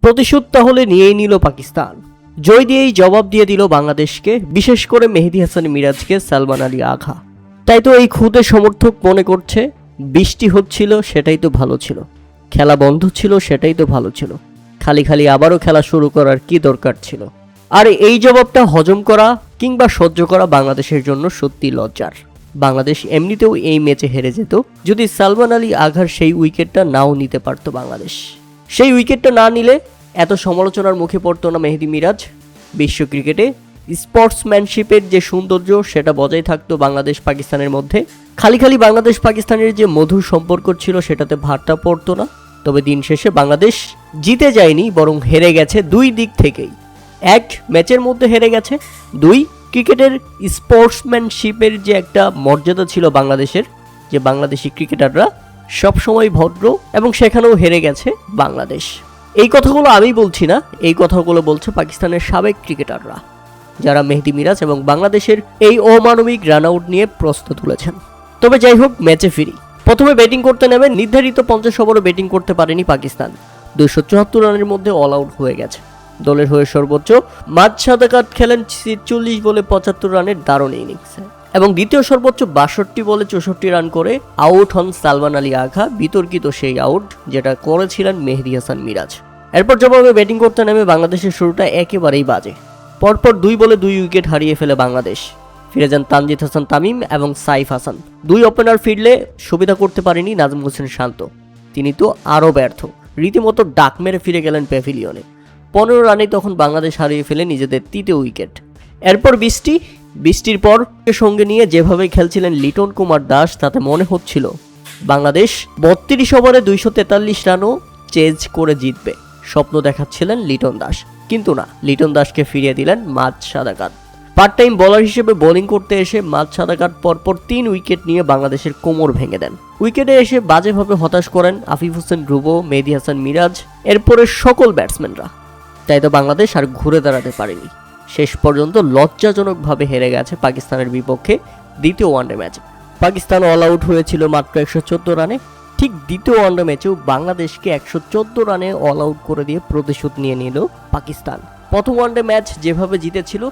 প্রতিশোধ তাহলে নিয়েই নিল পাকিস্তান। জয় দিয়েই জবাব দিয়ে দিল বাংলাদেশকে, বিশেষ করে মেহেদী হাসান মিরাজকে সালমান আলী আঘা। তাই তো এই খুদে সমর্থক মনে করছে বৃষ্টি হচ্ছিল সেটাই তো ভালো ছিল, খেলা বন্ধ ছিল সেটাই তো ভালো ছিল, খালি খালি আবারও খেলা শুরু করার কি দরকার ছিল। আর এই জবাবটা হজম করা কিংবা সহ্য করা বাংলাদেশের জন্য সত্যি লজ্জার। বাংলাদেশ এমনিতেও এই ম্যাচে হেরে যেত যদি সালমান আলী আঘার সেই উইকেটটা নাও নিতে পারত বাংলাদেশ। সেই উইকেটটা না নিলে এত সমালোচনার মুখে পড়তো না মেহেদী মিরাজ। বিশ্ব ক্রিকেটে স্পোর্টসম্যানশিপের যে সৌন্দর্য সেটা বজায় থাকতো বাংলাদেশ পাকিস্তানের মধ্যে। খালি খালি বাংলাদেশ পাকিস্তানের যে মধুর সম্পর্ক ছিল সেটাতে ভাট্টা পড়তো না। তবে দিন শেষে বাংলাদেশ জিতে যায়নি, বরং হেরে গেছে দুই দিক থেকেই। এক, ম্যাচের মধ্যে হেরে গেছে। দুই, ক্রিকেটের স্পোর্টসম্যানশিপের যে একটা মর্যাদা ছিল বাংলাদেশের, যে বাংলাদেশি ক্রিকেটাররা সবসময় ভদ্র, এবং সেখানেও হেরে গেছে বাংলাদেশ। এই কথাগুলো আমি বলছি না, এই কথাগুলো বলছে পাকিস্তানের সাবেক ক্রিকেটাররা, যারা মেহেদী মিরাজ এবং বাংলাদেশের এই অমানবিক রান আউট নিয়ে প্রশ্ন তুলেছেন। তবে যাই হোক, ম্যাচে ফিরি। প্রথমে ব্যাটিং করতে নেমে নির্ধারিত 50 ওভারও ব্যাটিং করতে পারেনি পাকিস্তান। 274 রানের মধ্যে অল আউট হয়ে গেছে। দলের হয়ে সর্বোচ্চ মাঝ সাদাকাত খেলেন 43 বলে 75 রানের দারুণ ইনিংসে, এবং দ্বিতীয় সর্বোচ্চ 62 বলে 64 রান করে আউট হন সালমান আলী আঘা। বিতর্কিত সেই আউট যেটা করেছিলেন মেহেদী হাসান মিরাজ। এরপর জবাবে ব্যাটিং করতে নেমে বাংলাদেশের শুরুটা একেবারেই বাজে। পরপর 2 বলে 2 উইকেট হারিয়ে ফেলে বাংলাদেশ। ফিরে যান তানজিদ হাসান তামিম এবং সাইফ হাসান। 2 ওপেনার ফিরলে সুবিধা করতে পারেনি নাজমুল হোসেন শান্ত, তিনি তো আরও ব্যর্থ। রীতিমতো ডাক মেরে ফিরে গেলেন প্যাভিলিয়নে। 15 রানে তখন বাংলাদেশ হারিয়ে ফেলে নিজেদের 3টে উইকেট। এরপর বৃষ্টির পর সঙ্গে নিয়ে যেভাবে খেলছিলেন লিটন কুমার দাস, তাতে মনে হচ্ছিল বাংলাদেশ 32 ওভারে 243 রানও চেজ করে জিতবে। স্বপ্ন দেখাচ্ছিলেন লিটন দাস, কিন্তু না, লিটন দাসকে ফিরিয়ে দিলেন মাঝ সাদাকাত। পার্ট টাইম বোলার হিসেবে বোলিং করতে এসে মাঝ সাদাকাত পরপর 3 উইকেট নিয়ে বাংলাদেশের কোমর ভেঙে দেন। উইকেটে এসে বাজেভাবে হতাশ করেন আফিফ হোসেন ধ্রুব, মেহেদী হাসান মিরাজ, এরপরে সকল ব্যাটসম্যানরা। তাই তো বাংলাদেশ আর ঘুরে দাঁড়াতে পারেনি। শেষ পর্যন্ত লজ্জাজনকভাবে হেরে গেছে পাকিস্তানের বিপক্ষে দ্বিতীয় ওয়ানডে ম্যাচে। পাকিস্তান অল আউট হয়েছিল মাত্র 114 রানে। ঠিক দ্বিতীয় ওয়ানডে ম্যাচেও বাংলাদেশকে 114 রানে অল আউট করে দিয়ে প্রতিশোধ নিয়ে নিল পাকিস্তান। প্রথম ওয়ানডে ম্যাচ যেভাবে জিতেছিল,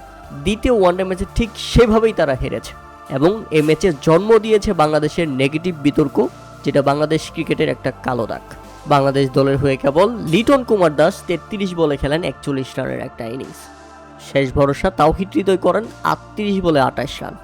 দ্বিতীয় ওয়ানডে ম্যাচে ঠিক সেভাবেই তারা হেরেছে, এবং এ ম্যাচে জন্ম দিয়েছে বাংলাদেশের নেগেটিভ বিতর্ক, যেটা বাংলাদেশ ক্রিকেটের একটা কালো দাগ। বাংলাদেশ দলের হয়ে কেবল লিটন কুমার দাস 33 বলে খেলেন 41 রানের একটা ইনিংস। শেষ ভরসা তাওহিদ হৃদয় করেন 38 বলে 28 রান।